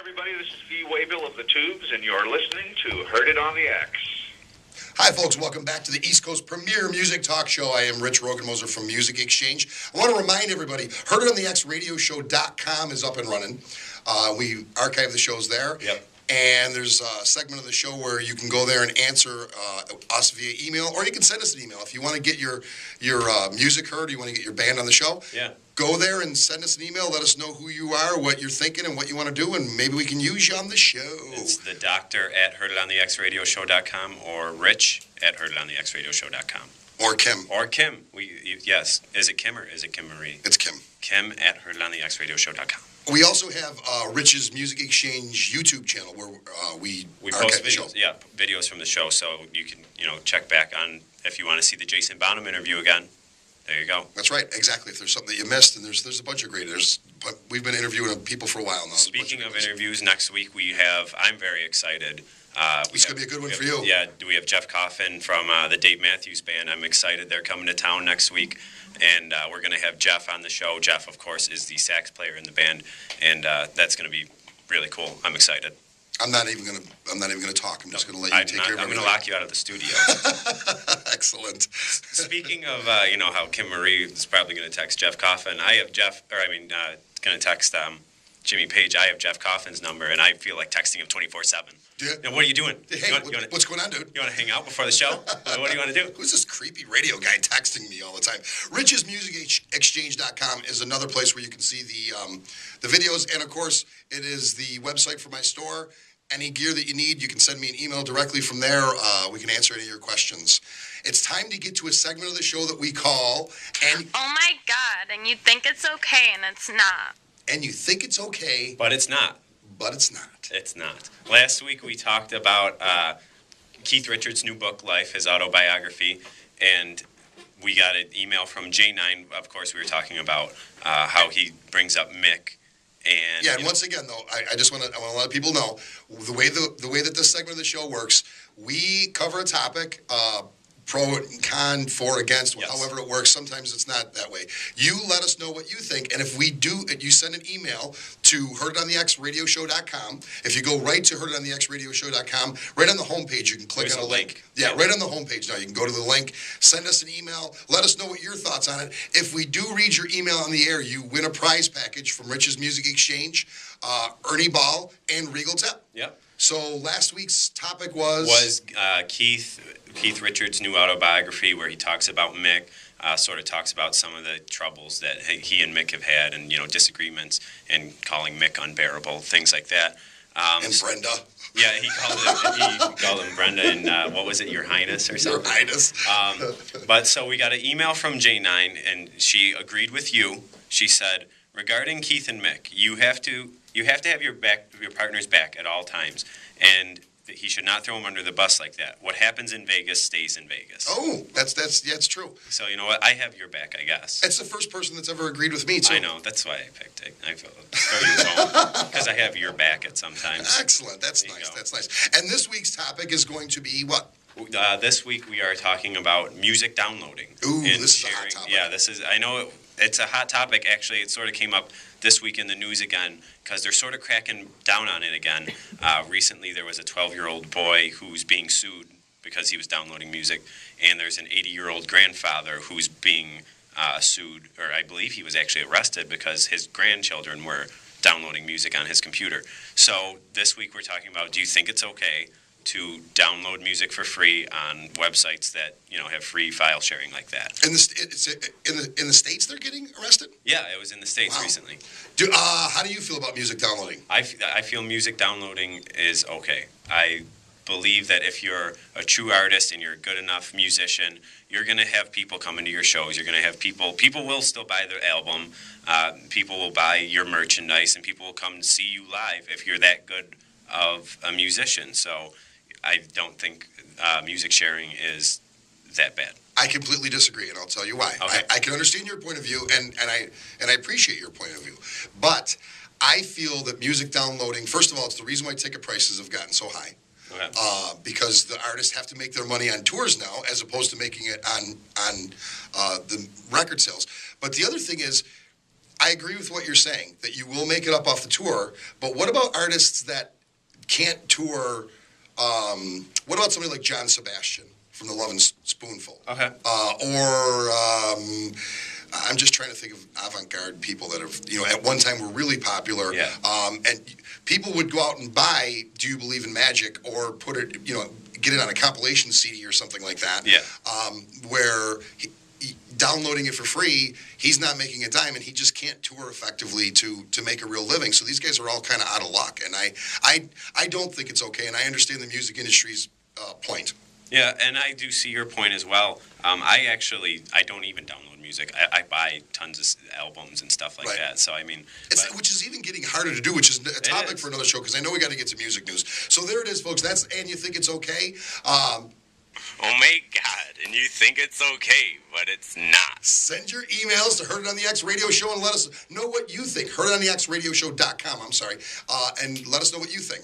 everybody. This is V. Waybill of the Tubes, and you're listening to Heard It on the X. Hi, folks. Welcome back to the East Coast premier music talk show. I am Rich Rogenmoser from Music Exchange. I want to remind everybody, HeardItOnTheXRadioshow.com is up and running. We archive the shows there. Yep. And there's a segment of the show where you can go there and answer us via email, or you can send us an email. If you want to get your music heard, or you want to get your band on the show, go there and send us an email. Let us know who you are, what you're thinking, and what you want to do, and maybe we can use you on the show. It's the doctor at HeardItOnTheXRadioshow.com or Rich at HeardItOnTheXRadioshow.com. Or Kim. Or Kim. Yes. Is it Kim or is it Kim Marie? It's Kim. Kim at HeardItOnTheXRadioshow.com. We also have Rich's Music Exchange YouTube channel where we post videos. Yeah, videos from the show, so you can check back on if you want to see the Jason Bonham interview again. There you go. That's right, exactly. If there's something that you missed, and there's a bunch of great. We've been interviewing people for a while now. Speaking of interviews, next week we have. I'm very excited. It's going to be a good one for you. Yeah, we have Jeff Coffin from the Dave Matthews Band. I'm excited. They're coming to town next week, and we're going to have Jeff on the show. Jeff, of course, is the sax player in the band, and that's going to be really cool. I'm excited. I'm not even going to talk. I'm just going to let you take care of everything. I'm going to lock you out of the studio. Excellent. Speaking of, how Kim Marie is probably going to text Jeff Coffin. Going to text Jimmy Page. I have Jeff Coffin's number, and I feel like texting him 24/7. Yeah. What are you doing? Hey, what's going on, dude? You want to hang out before the show? What do you want to do? Who's this creepy radio guy texting me all the time? Rich'sMusicExchange.com is another place where you can see the videos, and of course, it is the website for my store. Any gear that you need, you can send me an email directly from there. We can answer any of your questions. It's time to get to a segment of the show that we call... Oh my God, and you think it's okay, and it's not. And you think it's okay... But it's not. But it's not. It's not. Last week we talked about Keith Richards' new book, Life, his autobiography, and we got an email from J9. Of course, we were talking about how he brings up Mick. And once again, though, I want to let people know the way that this segment of the show works. We cover a topic, pro and con, for, against, however it works. Sometimes it's not that way. You let us know what you think, and if we do, you send an email to HeardItOnTheXRadioshow.com. If you go right to HeardItOnTheXRadioshow.com, right on the homepage, you can click on a link. Yeah, right on the homepage now. You can go to the link, send us an email, let us know what your thoughts on it. If we do read your email on the air, you win a prize package from Rich's Music Exchange, Ernie Ball, and Regal Tep. Yep. So last week's topic was Keith Richards' new autobiography, where he talks about Mick, sort of talks about some of the troubles that he and Mick have had, and disagreements, and calling Mick unbearable, things like that. And Brenda. Yeah, he called him Brenda, and what was it, Your Highness or something? Your Highness. But so we got an email from J9, and she agreed with you. She said, regarding Keith and Mick, you have to have your partner's back at all times, and he should not throw him under the bus like that. What happens in Vegas stays in Vegas. Oh, that's true. So you know what? I have your back, I guess. It's the first person that's ever agreed with me, too. I know. That's why I picked it. I feel because I have your back at sometimes. Excellent. That's nice. That's nice. And this week's topic is going to be what? This week we are talking about music downloading. Ooh, this is a hot topic. Yeah, I know it's a hot topic. Actually, it sort of came up this week in the news again because they're sort of cracking down on it again. Recently, there was a 12-year-old boy who's being sued because he was downloading music, and there's an 80-year-old grandfather who's being sued, or I believe he was actually arrested because his grandchildren were downloading music on his computer. So this week we're talking about, do you think it's okay to download music for free on websites that have free file sharing like that? In the States they're getting arrested? Yeah, it was in the States recently. How do you feel about music downloading? I feel music downloading is okay. I believe that if you're a true artist and you're a good enough musician, you're going to have people come into your shows. You're going to have people will still buy the album. People will buy your merchandise, and people will come see you live if you're that good of a musician. So I don't think music sharing is that bad. I completely disagree, and I'll tell you why. Okay. I can understand your point of view, and I appreciate your point of view. But I feel that music downloading, first of all, it's the reason why ticket prices have gotten so high. Okay. Because the artists have to make their money on tours now, as opposed to making it on the record sales. But the other thing is, I agree with what you're saying, that you will make it up off the tour, but what about artists that can't tour? What about somebody like John Sebastian from the Love and Spoonful? Okay. I'm just trying to think of avant-garde people that have, at one time were really popular. Yeah. And people would go out and buy Do You Believe in Magic or put it, get it on a compilation CD or something like that. Yeah. Where downloading it for free, he's not making a dime, and he just can't tour effectively to make a real living. So these guys are all kind of out of luck, and I don't think it's okay, and I understand the music industry's point. Yeah, and I do see your point as well. I don't even download music. I buy tons of albums and stuff like Right. that. So, I mean... Which is even getting harder to do, which is a topic for another show, because I know we got to get to music news. So there it is, folks. That's And You Think It's Okay. Oh my God, and you think it's okay, but it's not. Send your emails to Heard It on the X Radio Show and let us know what you think. HeardItOnTheXRadioshow.com, I'm sorry. And let us know what you think.